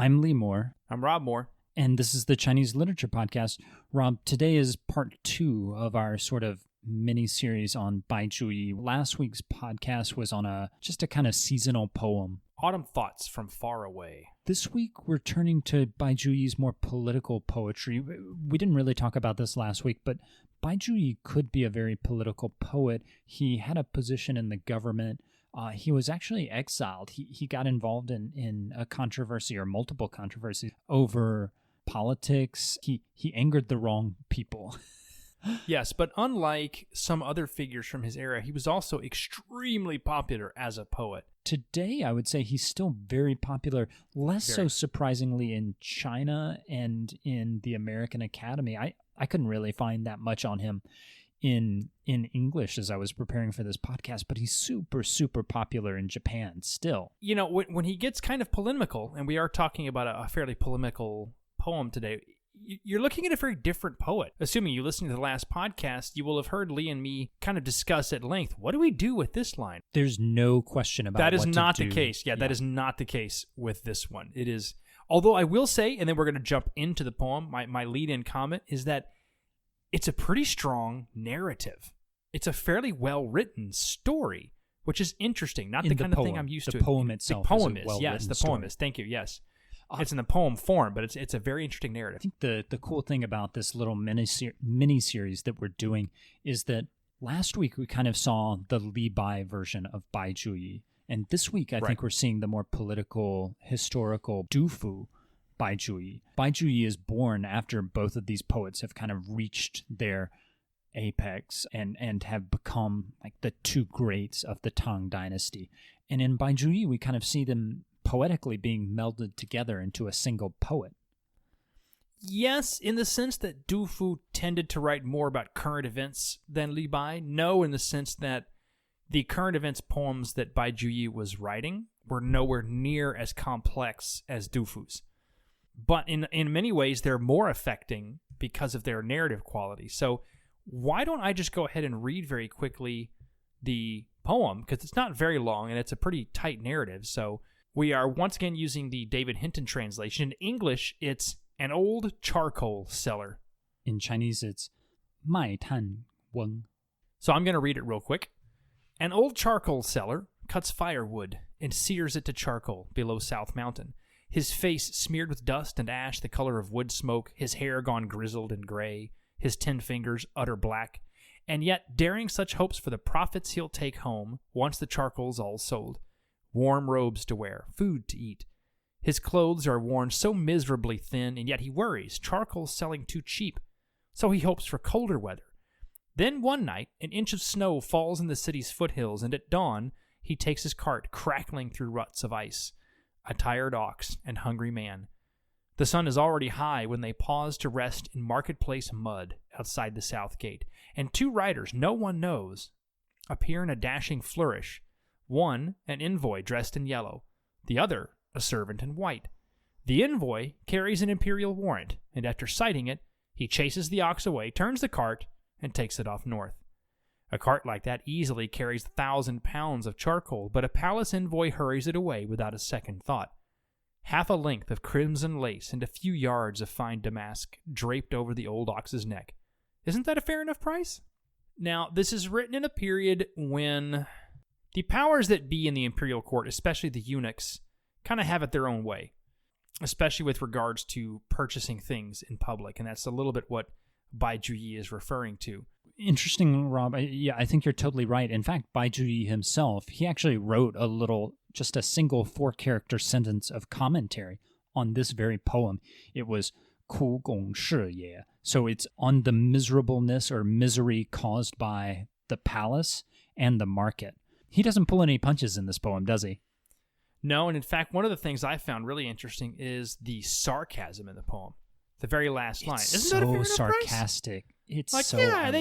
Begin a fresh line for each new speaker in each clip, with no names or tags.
I'm Lee Moore.
I'm Rob Moore.
And this is the Chinese Literature Podcast. Rob, today is part 2 of our sort of mini-series on Bai Juyi. Last week's podcast was on just a kind of seasonal poem.
Autumn Thoughts from Far Away.
This week, we're turning to Bai Juyi's more political poetry. We didn't really talk about this last week, but Bai Juyi could be a very political poet. He had a position in the government. He was actually exiled. He got involved in a controversy or multiple controversies over politics. He angered the wrong people.
Yes, but unlike some other figures from his era, he was also extremely popular as a poet.
Today, I would say he's still very popular, less so surprisingly in China and in the American Academy. I couldn't really find that much on him in English as I was preparing for this podcast, but he's super, super popular in Japan still.
You know, when he gets kind of polemical, and we are talking about a fairly polemical poem today, you're looking at a very different poet. Assuming you listened to the last podcast, you will have heard Lee and me kind of discuss at length, what do we do with this line?
There's no question about
that is
what
not
to
the
do.
case. Yeah, that is not the case with this one. It is, although I will say, and then we're going to jump into the poem, my lead-in comment is that it's a pretty strong narrative. It's a fairly well-written story, which is interesting. Not the kind of thing I'm used to.
The poem itself.
The poem
is,
yes, the
story.
poem is. Thank you, yes. It's in the poem form, but it's a very interesting narrative.
I think the cool thing about this little mini-series that we're doing is that last week we kind of saw the Li Bai version of Bai Juyi. And this week I think we're seeing the more political, historical Du Fu Bai Juyi. Bai Juyi is born after both of these poets have kind of reached their apex and have become like the two greats of the Tang Dynasty. And in Bai Juyi we kind of see them poetically being melded together into a single poet.
Yes, in the sense that Du Fu tended to write more about current events than Li Bai. No, in the sense that the current events poems that Bai Juyi was writing were nowhere near as complex as Du Fu's. But in many ways, they're more affecting because of their narrative quality. So why don't I just go ahead and read very quickly the poem, because it's not very long and it's a pretty tight narrative. So we are once again using the David Hinton translation. In English, it's an old charcoal seller.
In Chinese, it's 卖炭翁.
So I'm going to read it real quick. An old charcoal seller cuts firewood and sears it to charcoal below South Mountain. His face smeared with dust and ash the color of wood smoke, his hair gone grizzled and gray, his 10 fingers utter black. And yet, daring such hopes for the profits he'll take home once the charcoal's all sold. Warm robes to wear, food to eat. His clothes are worn so miserably thin, and yet he worries charcoal's selling too cheap, so he hopes for colder weather. Then one night, an inch of snow falls in the city's foothills, and at dawn, he takes his cart crackling through ruts of ice, a tired ox and hungry man. The sun is already high when they pause to rest in marketplace mud outside the south gate, and 2 riders no one knows appear in a dashing flourish. One, an envoy dressed in yellow, the other, a servant in white. The envoy carries an imperial warrant, and after sighting it, he chases the ox away, turns the cart, and takes it off north. A cart like that easily carries 1,000 pounds of charcoal, but a palace envoy hurries it away without a second thought. Half a length of crimson lace and a few yards of fine damask draped over the old ox's neck. Isn't that a fair enough price? Now, this is written in a period when the powers that be in the imperial court, especially the eunuchs, kind of have it their own way, especially with regards to purchasing things in public, and that's a little bit what Bai Juyi is referring to.
Interesting, Rob. I think you're totally right. In fact, Bai Juyi himself, he actually wrote just a single 4-character sentence of commentary on this very poem. It was 苦拱事业. So it's on the miserableness or misery caused by the palace and the market. He doesn't pull any punches in this poem, does he?
No, and in fact, one of the things I found really interesting is the sarcasm in the poem. The very last line. Isn't that a fair enough
sarcastic.
Price?
It's
like,
so
yeah,
ironic.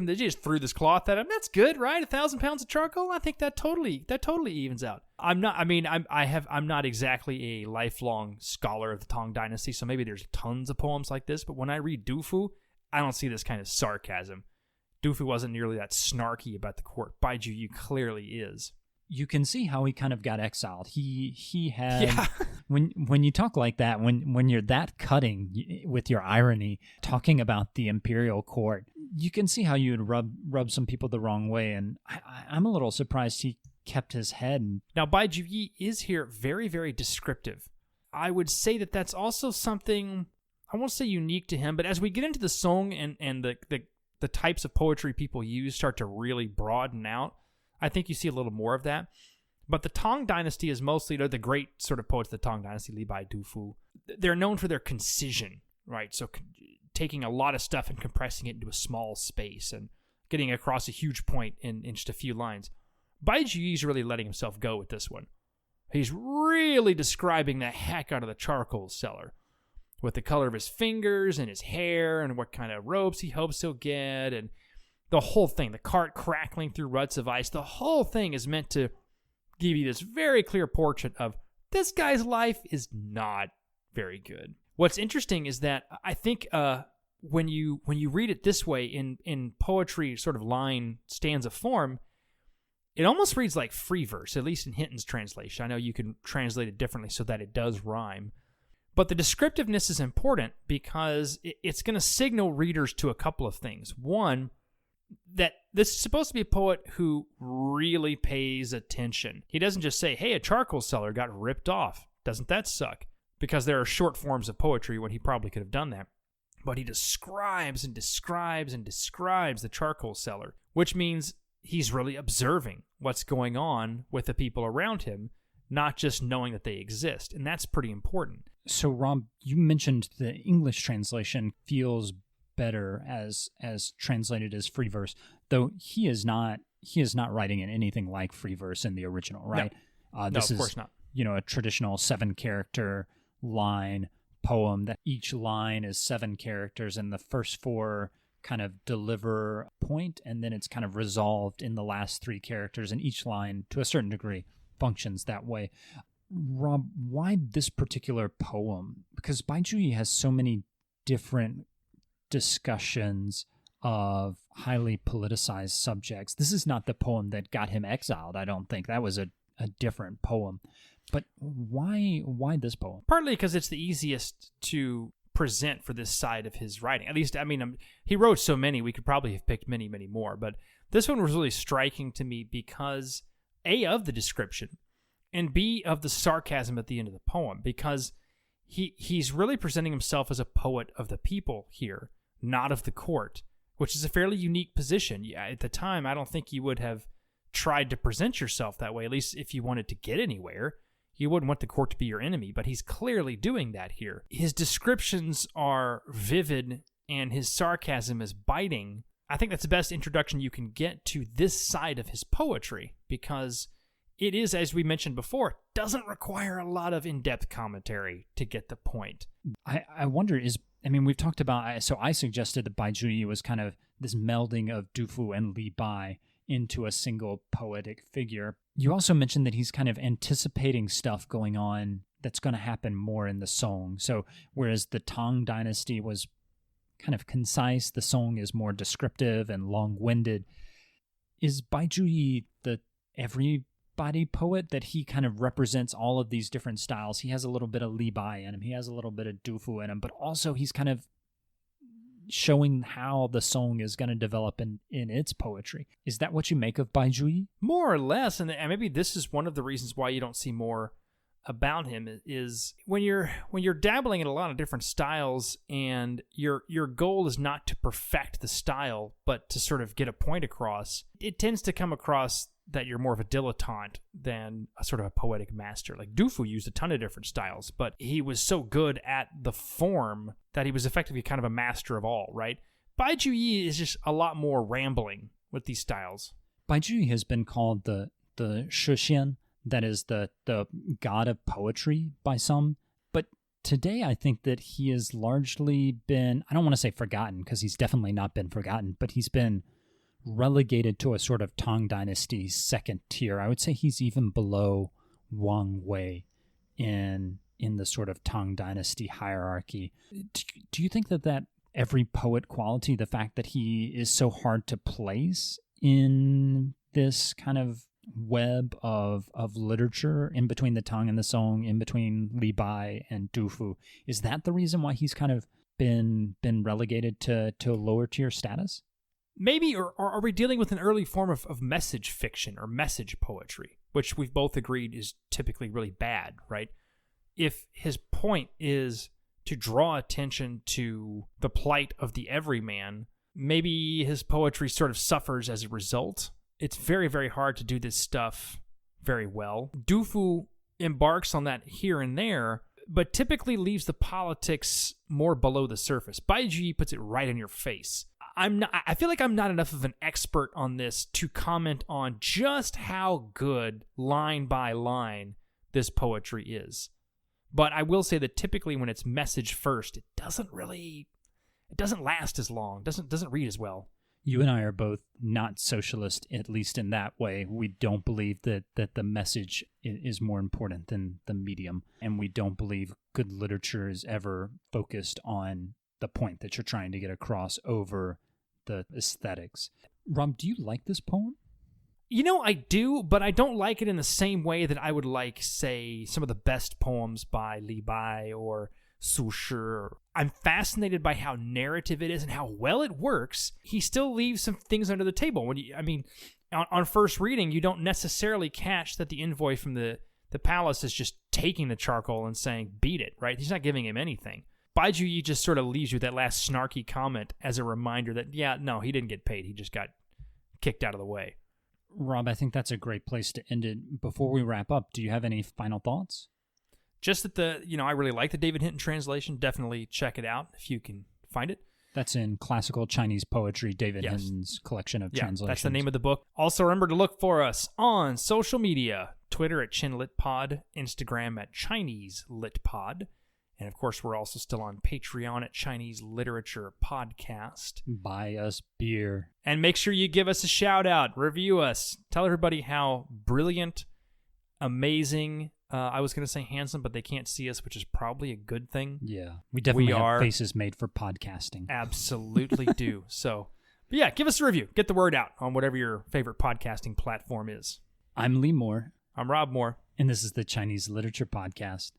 they just threw this cloth at him. That's good, right? 1,000 pounds of charcoal. I think that totally evens out. I'm not exactly a lifelong scholar of the Tang Dynasty, so maybe there's tons of poems like this. But when I read Du Fu, I don't see this kind of sarcasm. Du Fu wasn't nearly that snarky about the court. Bai Juyi clearly is.
you can see how he kind of got exiled. He had
Yeah.
when you talk like that, when you're that cutting with your irony, talking about the imperial court, you can see how you would rub some people the wrong way. And I'm a little surprised he kept his head.
Now, Bai Juyi is here very, very descriptive. I would say that that's also something, I won't say unique to him, but as we get into the song and the types of poetry people use start to really broaden out, I think you see a little more of that. But the Tang Dynasty is mostly, the great sort of poets of the Tang Dynasty, Li Bai, Du Fu, they're known for their concision, right? So taking a lot of stuff and compressing it into a small space and getting across a huge point in just a few lines. Bai Juyi's really letting himself go with this one. He's really describing the heck out of the charcoal cellar, with the color of his fingers and his hair and what kind of ropes he hopes he'll get, and the whole thing, the cart crackling through ruts of ice, the whole thing is meant to give you this very clear portrait of this guy's life is not very good. What's interesting is that I think when you read it this way in poetry sort of line stanza form, it almost reads like free verse, at least in Hinton's translation. I know you can translate it differently so that it does rhyme. But the descriptiveness is important because it's going to signal readers to a couple of things. One, that this is supposed to be a poet who really pays attention. He doesn't just say, hey, a charcoal cellar got ripped off. Doesn't that suck? Because there are short forms of poetry when he probably could have done that. But he describes and describes and describes the charcoal cellar, which means he's really observing what's going on with the people around him, not just knowing that they exist. And that's pretty important.
So, Rob, you mentioned the English translation feels better as translated as free verse, though he is not writing in anything like free verse in the original, right?
No,
this
of
is,
course not.
A traditional 7-character line poem that each line is 7 characters, and the first 4 kind of deliver a point, and then it's kind of resolved in the last 3 characters, and each line, to a certain degree, functions that way. Rob, why this particular poem? Because Bai Juyi has so many different discussions of highly politicized subjects. This is not the poem that got him exiled, I don't think. That was a different poem. But why this poem?
Partly because it's the easiest to present for this side of his writing. At least, he wrote so many, we could probably have picked many, many more. But this one was really striking to me because, A, of the description, and B, of the sarcasm at the end of the poem, because he's really presenting himself as a poet of the people here, not of the court, which is a fairly unique position. At the time, I don't think you would have tried to present yourself that way, at least if you wanted to get anywhere. You wouldn't want the court to be your enemy, but he's clearly doing that here. His descriptions are vivid, and his sarcasm is biting. I think that's the best introduction you can get to this side of his poetry, because it is, as we mentioned before, doesn't require a lot of in-depth commentary to get the point.
I wonder, we've talked about, so I suggested that Bai Juyi was kind of this melding of Du Fu and Li Bai into a single poetic figure. You also mentioned that he's kind of anticipating stuff going on that's going to happen more in the song. So whereas the Tang Dynasty was kind of concise, the song is more descriptive and long-winded. Is Bai Juyi the everybody poet, that he kind of represents all of these different styles? He has a little bit of Li Bai in him, he has a little bit of Du Fu in him, but also he's kind of showing how the song is going to develop in its poetry. Is that what you make of Bai Juyi?
More or less, and maybe this is one of the reasons why you don't see more about him, is when you're dabbling in a lot of different styles, and your goal is not to perfect the style, but to sort of get a point across, it tends to come across that you're more of a dilettante than a sort of a poetic master. Like Du Fu used a ton of different styles, but he was so good at the form that he was effectively kind of a master of all, right? Bai Juyi is just a lot more rambling with these styles.
Bai Juyi has been called the Shixian, that is the god of poetry by some. But today I think that he has largely been, I don't want to say forgotten, because he's definitely not been forgotten, but he's been relegated to a sort of Tang Dynasty second tier. I would say he's even below Wang Wei in the sort of Tang Dynasty hierarchy. Do you think that every poet quality, the fact that he is so hard to place in this kind of web of literature in between the Tang and the Song, in between Li Bai and Du Fu. Is that the reason why he's kind of been relegated to a lower tier status?
Maybe, or are we dealing with an early form of message fiction or message poetry, which we've both agreed is typically really bad, right? If his point is to draw attention to the plight of the everyman, maybe his poetry sort of suffers as a result. It's very, very hard to do this stuff very well. Du Fu embarks on that here and there, but typically leaves the politics more below the surface. Bai Juyi puts it right in your face. I feel like I'm not enough of an expert on this to comment on just how good, line by line, this poetry is. But I will say that typically when it's message first, it doesn't last as long, doesn't read as well.
You and I are both not socialist, at least in that way. We don't believe that the message is more important than the medium, and we don't believe good literature is ever focused on the point that you're trying to get across over the aesthetics. Rob, do you like this poem?
I do, but I don't like it in the same way that I would like, say, some of the best poems by Li Bai or Su Shi. I'm fascinated by how narrative it is and how well it works. He still leaves some things under the table. On first reading, you don't necessarily catch that the envoy from the palace is just taking the charcoal and saying, beat it, right? He's not giving him anything. Bai Juyi just sort of leaves you with that last snarky comment as a reminder that, no, he didn't get paid. He just got kicked out of the way.
Rob, I think that's a great place to end it. Before we wrap up, do you have any final thoughts?
Just that I really like the David Hinton translation. Definitely check it out if you can find it.
That's in Classical Chinese Poetry, David Hinton's collection of translations.
That's the name of the book. Also, remember to look for us on social media. Twitter at ChinLitPod, Instagram at ChineseLitPod. And of course, we're also still on Patreon at Chinese Literature Podcast.
Buy us beer.
And make sure you give us a shout out, review us, tell everybody how brilliant, amazing, I was going to say handsome, but they can't see us, which is probably a good thing.
Yeah, we definitely have faces made for podcasting.
Absolutely do. So, but yeah, give us a review. Get the word out on whatever your favorite podcasting platform is.
I'm Lee Moore.
I'm Rob Moore.
And this is the Chinese Literature Podcast.